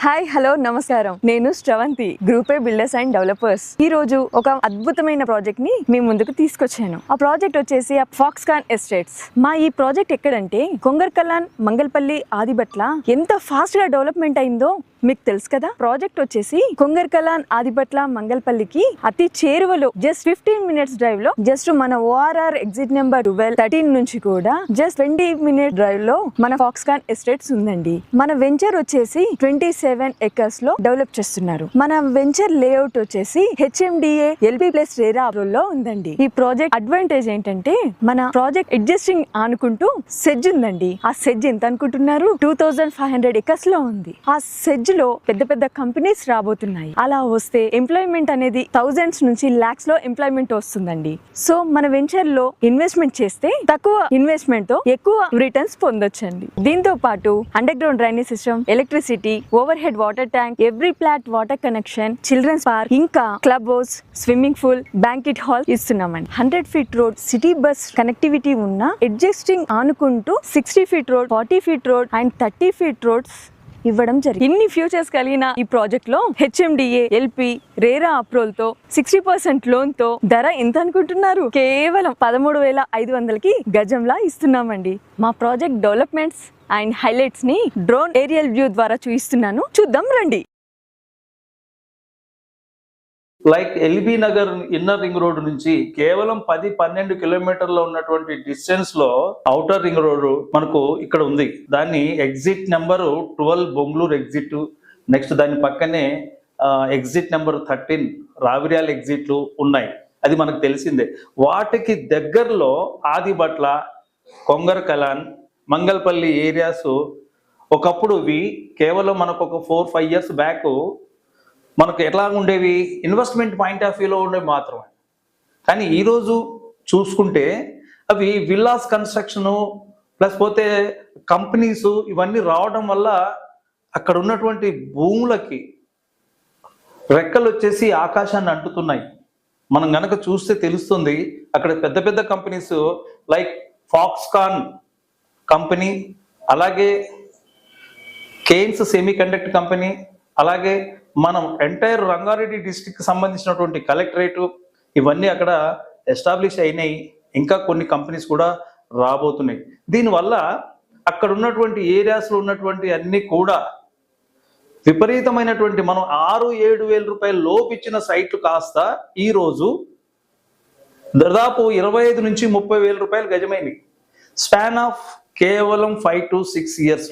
Hi hello నమస్కారం. నేను Sravanthi, group A builders and developers. ఈ రోజు ఒక అద్భుతమైన ప్రాజెక్ట్ ని మీ ముందుకు తీసుకొచ్చాను. ఆ ప్రాజెక్ట్ వచ్చేసి ఫాక్స్కాన్ ఎస్టేట్స్. మా ఈ ప్రాజెక్ట్ ఎక్కడంటే కొంగర్కలాన్, మంగల్పల్లి, ఆదిబట్ల ఎంత ఫాస్ట్ గా డెవలప్మెంట్ అయిందో మీకు తెలుసు కదా. ప్రాజెక్ట్ వచ్చేసి కొంగర్కలాన్, ఆదిబట్ల, మంగల్పల్లికి అతి చేరువలో జస్ట్ 15 మినిట్స్ డ్రైవ్ లో, జస్ట్ మన ఓఆర్ఆర్ ఎగ్జిట్ నెంబర్ 12, 13 నుంచి కూడా జస్ట్ 20 మినిట్ డ్రైవ్ లో మన ఫాక్స్కాన్ ఎస్టేట్స్ ఉందండి. మన వెంచర్ వచ్చేసి 27 ఎకర్స్ లో డెవలప్ చేస్తున్నారు. మన వెంచర్ లేఅవుట్ వచ్చేసి HMDA LP ప్లస్ రేరా లో ఉందండి. ఈ ప్రాజెక్ట్ అడ్వాంటేజ్ ఏంటంటే మన ప్రాజెక్ట్ అడ్జస్టింగ్ ఆనుకుంటూ సెజ్ ఉందండి. ఆ సెజ్ ఎంత అనుకుంటున్నారు? 2500 ఎకర్స్ లో ఉంది. ఆ సెజ్ లో పెద్ద పెద్ద కంపెనీస్ రాబోతున్నాయి. అలా వస్తే ఎంప్లాయ్మెంట్ అనేది థౌజండ్స్ నుంచి లాక్స్ లో ఎంప్లాయ్మెంట్ వస్తుందండి. సో మన వెంచర్ లో ఇన్వెస్ట్మెంట్ చేస్తే తక్కువ ఇన్వెస్ట్మెంట్ తో ఎక్కువ రిటర్న్స్ పొందొచ్చండి. దీంతో పాటు under ground drainage system, electricity, over head water tank, every flat water connection, children's park, ఇంకా club house, swimming pool, banquet hall ఇస్తున్నామండి. 100 feet road, city bus connectivity ఉన్న అడ్జస్టింగ్ ఆనుకుంటూ 60 feet road, 40 feet road and 30 feet roads ఇవ్వడం జరిగింది. ఇన్ని futures కలిగిన ఈ project లో HMDA LP రేరా అప్రూవల్ తో 60% లోన్ తో ధర ఎంత అనుకుంటున్నారు? కేవలం 13,500కి గజంలా ఇస్తున్నామండి. మా ప్రాజెక్ట్ డెవలప్మెంట్స్ అండ్ హైలైట్స్ ని డ్రోన్ ఏరియల్ వ్యూ ద్వారా చూపిస్తున్నాను, చూద్దాం రండి. Like LB Nagar inner ring road నుంచి కేవలం 10-12 కిలోమీటర్లో ఉన్నటువంటి డిస్టెన్స్ లో ఔటర్ రింగ్ రోడ్ మనకు ఇక్కడ ఉంది. దాన్ని exit number 12 Bengaluru exit, next దాని పక్కనే ఎగ్జిట్ నెంబర్ 13 రావిర్యాల్ ఎగ్జిట్లు ఉన్నాయి. అది మనకు తెలిసిందే. వాటికి దగ్గరలో ఆదిబట్ల, కొంగర్కలాన్, మంగల్పల్లి ఏరియాస్ ఒకప్పుడు ఇవి కేవలం మనకు ఒక 4-5 ఇయర్స్ బ్యాక్ మనకు ఎట్లా ఉండేవి, ఇన్వెస్ట్మెంట్ పాయింట్ ఆఫ్ వ్యూలో ఉండేవి మాత్రమే. కానీ ఈరోజు చూసుకుంటే అవి విల్లాస్ కన్స్ట్రక్షను ప్లస్ పోతే కంపెనీస్ ఇవన్నీ రావడం వల్ల అక్కడ ఉన్నటువంటి భూములకి రెక్కలు వచ్చేసి ఆకాశాన్ని అంటుతున్నాయి. మనం గనక చూస్తే తెలుస్తుంది. అక్కడ పెద్ద పెద్ద కంపెనీస్ లైక్ ఫాక్స్కాన్ కంపెనీ, అలాగే కేన్స్ సెమీ కండక్టర్ కంపెనీ, అలాగే మనం ఎంటైర్ రంగారెడ్డి డిస్టిక్ సంబంధించినటువంటి కలెక్టరేటు ఇవన్నీ అక్కడ ఎస్టాబ్లిష్ అయినాయి. ఇంకా కొన్ని కంపెనీస్ కూడా రాబోతున్నాయి. దీనివల్ల అక్కడ ఉన్నటువంటి ఏరియాస్లో ఉన్నటువంటి అన్ని కూడా విపరీతమైనటువంటి మనం 6-7 వేల రూపాయలు లోపు ఇచ్చిన సైట్లు కాస్త ఈరోజు దాదాపు 25 నుంచి 30 వేల రూపాయలు గజమైనవి. స్పాన్ ఆఫ్ కేవలం 5 to 6 ఇయర్స్.